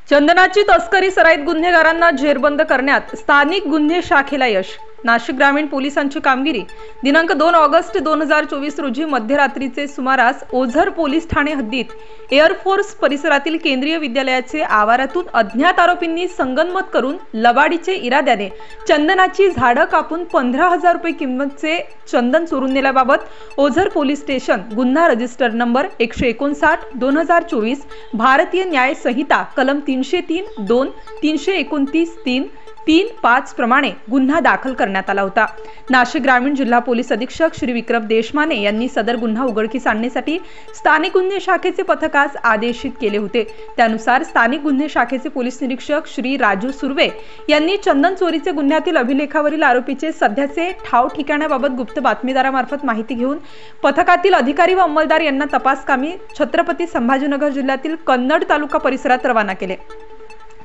चंदनाची तस्करी सराईत गुन्हेगारांना जेरबंद करण्यात स्थानिक गुन्हे शाखेला यश। नाशिक ग्रामीण पोलिसांची कामगिरी। दिनांक 2 ऑगस्ट 2024 रोजी मध्यरात्रीचे सुमारास ओझर पोलीस ठाणे हद्दीत एअरफोर्स परिसरातील केंद्रीय विद्यालयाचे आवारातून अज्ञात आरोपींनी संगनमत करून लबाडीचे इराद्याने चंदनाची झाडं कापून 15,000 रुपये किंमतचे चंदन चोरून नेल्याबाबत ओझर पोलीस स्टेशन गुन्हा रजिस्टर नंबर 159/2024 भारतीय न्याय संहिता कलम 303(2), 329(3), 3-5 प्रमाणे गुन्हा दाखल करण्यात आला होता। नाशिक ग्रामीण जिल्हा पोलीस अधीक्षक श्री विक्रम देशमाने यांनी सदर गुन्हा उघडकीस आणण्यासाठी स्थानिक गुन्हे शाखेचे पथकास आदेशित केले होते। त्यानुसार स्थानिक गुन्हे शाखेचे पोलीस निरीक्षक श्री राजू सुर्वे यांनी चंदन चोरीचे गुन्ह्यातील अभिलेखावरील आरोपीचे सध्याचे ठाव ठिकाणाबाबत गुप्त बातमीदारामार्फत माहिती घेऊन पथकातील अधिकारी व अंमलदार यांना तपासकामी छत्रपती संभाजीनगर जिल्ह्यातील कन्नड तालुका परिसरात रवाना केले।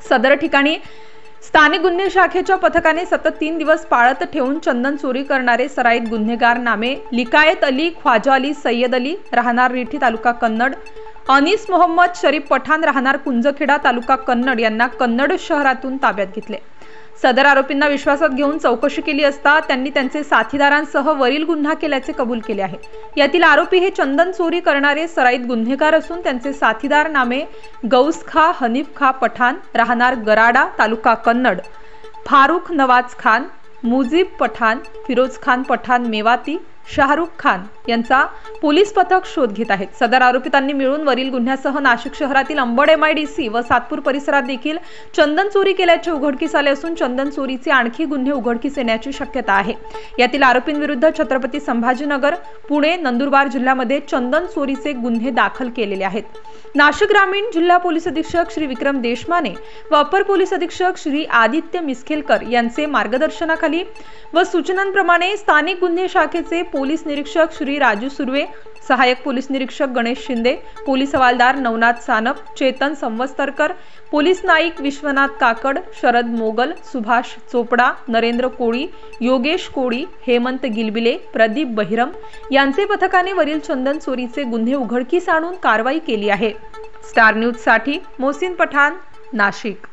सदर ठिकाणी स्थानिक गुन्हे शाखेच्या पथकाने सतत 3 दिवस पाळत ठेवून चंदन चोरी करणारे सराईत गुन्हेगार नामे लिकायत अली, ख्वाजा अली, सय्यद अली राहणार रिठी तालुका कन्नड, अनीस मोहम्मद शरीफ पठाण राहणार कुंजखेडा तालुका कन्नड यांना कन्नड शहरातून ताब्यात घेतले। सदर आरोपींना विश्वासात घेऊन चौकशी केली असता त्यांनी त्यांचे साथीदारांसह वरील गुन्हा केल्याचे कबूल केले आहे। यातील आरोपी हे चंदन चोरी करणारे सराईत गुन्हेगार असून त्यांचे साथीदार नामे गौस खा, हनीफ खा पठाण राहणार गराडा तालुका कन्नड, फारुख नवाज खान, मुजीब पठाण, फिरोज खान पठाण मेवाती, शाहरुख खान यांचा पोलीस पथक शोध घेत आहेत। सदर आरोपितांनी मिळून वरील गुन्ह्यासह नाशिक शहरातील अंबड MIDC व सातपूर परिसरात देखील चंदन चोरी केल्याचे उघडकीस आले असून चंदन चोरीचे आणखी गुन्हे उघडकीस येण्याची शक्यता आहे। यातील आरोपींविरुद्ध छत्रपती संभाजीनगर, पुणे, नंदुरबार जिल्ह्यामध्ये चंदन चोरीचे गुन्हे दाखल केलेले आहेत। नाशिक ग्रामीण जिल्हा पोलीस अधीक्षक श्री विक्रम देशमाने व अपर पोलीस अधीक्षक श्री आदित्य मिस्केलकर यांचे मार्गदर्शनाखाली व सूचनांप्रमाणे स्थानिक गुन्हे शाखेचे पोलीस निरीक्षक श्री राजू सुर्वे, सहाय्यक पोलीस निरीक्षक गणेश शिंदे, पोलीस हवालदार नवनाथ सानप, चेतन संवस्तरकर, पोलीस नाईक विश्वनाथ काकड, शरद मोगल, सुभाष चोपडा, नरेंद्र कोळी, योगेश कोळी, हेमंत गिलबिले, प्रदीप बहिरम यांचे पथकाने वरील चंदन चोरीचे गुन्हे उघडकीस आणून कारवाई केली आहे। स्टार न्यूज साठी मोहसिन पठाण, नाशिक।